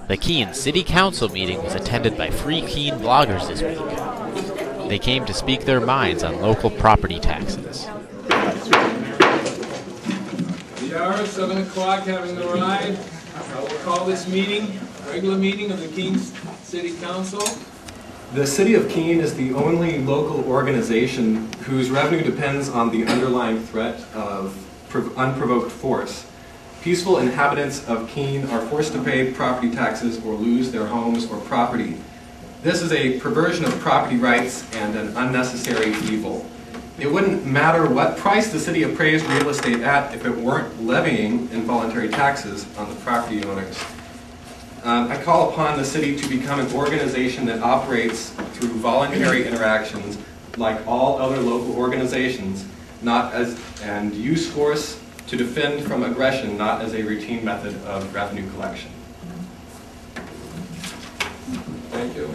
The Keene City Council meeting was attended by FreeKeene bloggers this week. They came to speak their minds on local property taxes. The hour is 7 o'clock, having arrived. I will call this meeting, regular meeting of the Keene City Council. The City of Keene is the only local organization whose revenue depends on the underlying threat of unprovoked force. Peaceful inhabitants of Keene are forced to pay property taxes or lose their homes or property. This is a perversion of property rights and an unnecessary evil. It wouldn't matter what price the city appraised real estate at if it weren't levying involuntary taxes on the property owners. I call upon the city to become an organization that operates through voluntary interactions like all other local organizations, and use force to defend from aggression, not as a routine method of revenue collection. Thank you.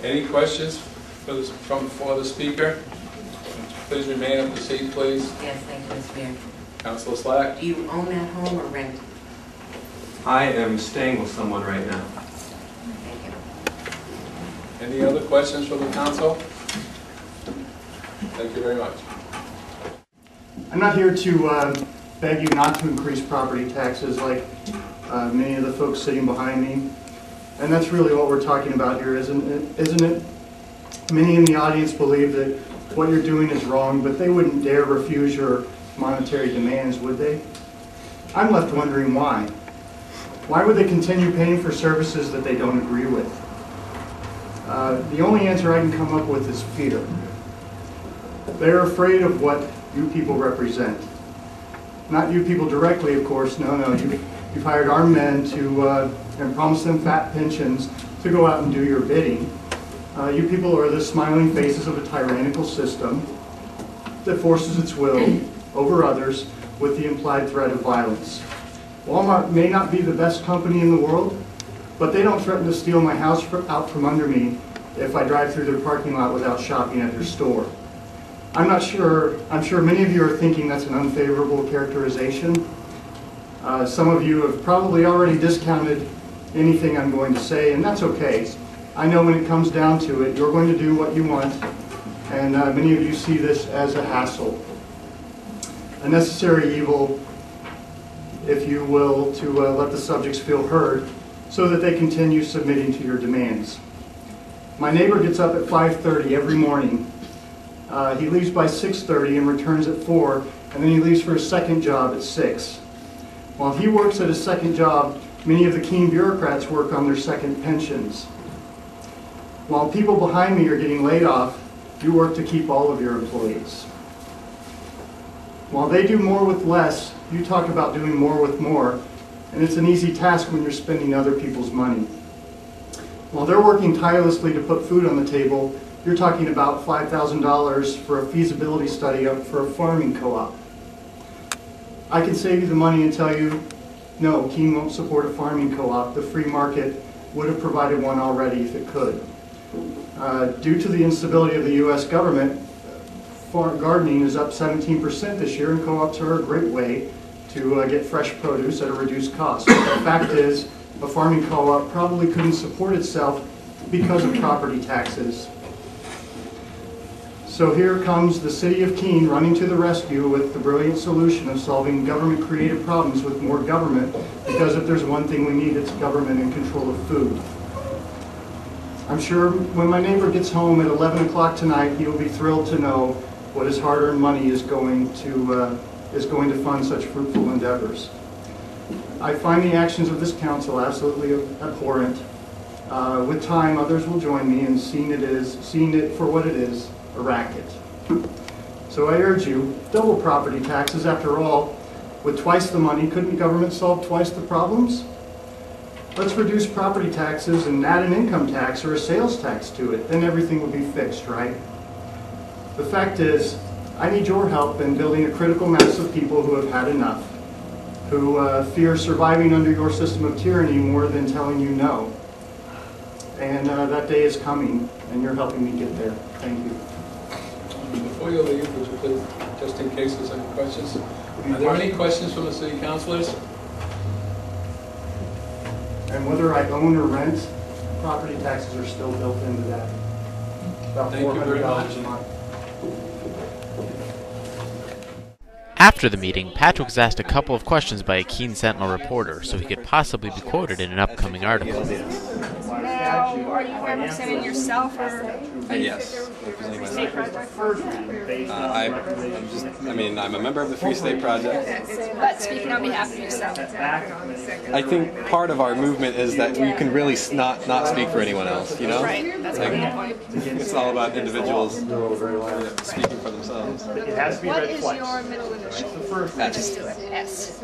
Any questions for the speaker? Please remain up to seat, please. Yes, thank you, Mr. Mayor. Councilor Slack. Do you own that home or rent? I am staying with someone right now. Thank you. Any other questions from the council? Thank you very much. I'm not here to beg you not to increase property taxes like many of the folks sitting behind me. And that's really what we're talking about here, isn't it? Many in the audience believe that what you're doing is wrong, but they wouldn't dare refuse your monetary demands, would they? I'm left wondering why. Why would they continue paying for services that they don't agree with? The only answer I can come up with is fear. They're afraid of what you people represent. Not you people directly, of course. No. You've hired armed men and promised them fat pensions to go out and do your bidding. You people are the smiling faces of a tyrannical system that forces its will over others with the implied threat of violence. Walmart may not be the best company in the world, but they don't threaten to steal my house out from under me if I drive through their parking lot without shopping at their store. I'm sure many of you are thinking that's an unfavorable characterization. Some of you have probably already discounted anything I'm going to say, and that's okay. I know when it comes down to it, you're going to do what you want, and many of you see this as a hassle. A necessary evil, if you will, to let the subjects feel heard so that they continue submitting to your demands. My neighbor gets up at 5:30 every morning. He leaves by 6:30 and returns at 4, and then he leaves for his second job at 6. While he works at his second job, many of the Keene bureaucrats work on their second pensions. While people behind me are getting laid off, you work to keep all of your employees. While they do more with less, you talk about doing more with more, and it's an easy task when you're spending other people's money. While they're working tirelessly to put food on the table, you're talking about $5,000 for a feasibility study up for a farming co-op. I can save you the money and tell you, no, Keene won't support a farming co-op. The free market would have provided one already if it could. Due to the instability of the U.S. government, gardening is up 17% this year, and co-ops are a great way to get fresh produce at a reduced cost. The fact is, a farming co-op probably couldn't support itself because of property taxes. So here comes the city of Keene running to the rescue with the brilliant solution of solving government-created problems with more government, because if there's one thing we need, it's government and control of food. I'm sure when my neighbor gets home at 11 o'clock tonight, he will be thrilled to know what his hard-earned money is going to fund such fruitful endeavors. I find the actions of this council absolutely abhorrent. With time, others will join me in seeing it for what it is, a racket. So I urge you, double property taxes. After all, with twice the money, couldn't government solve twice the problems? Let's reduce property taxes and add an income tax or a sales tax to it. Then everything will be fixed, right? The fact is, I need your help in building a critical mass of people who have had enough, who fear surviving under your system of tyranny more than telling you no. And that day is coming, and you're helping me get there. Thank you. Before you leave, would you please, just in case there's any questions, are there any questions from the city councilors? And whether I own or rent, property taxes are still built into that. About Thank you very much. $400 a month. After the meeting, Patrick was asked a couple of questions by a Keene Sentinel reporter so he could possibly be quoted in an upcoming article. Now, are you representing yourself or Yes. the state project? I'm a member of the Free State Project. But speaking on behalf of yourself. I think part of our movement is that we can really not speak for anyone else, you know? Right, that's a good point. It's all about individuals speaking for themselves. What is your middle initial? Just do it. S.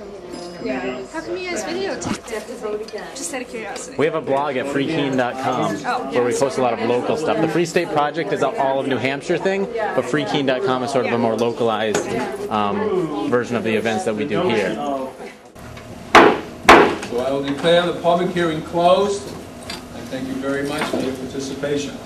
Yeah. How come you guys videotaped it? Just out of curiosity. We have a blog at FreeKeene.com where we post a lot of local stuff. The Free State Project is all of New Hampshire thing, but FreeKeene.com is sort of a more localized version of the events that we do here. So I will declare the public hearing closed, and thank you very much for your participation.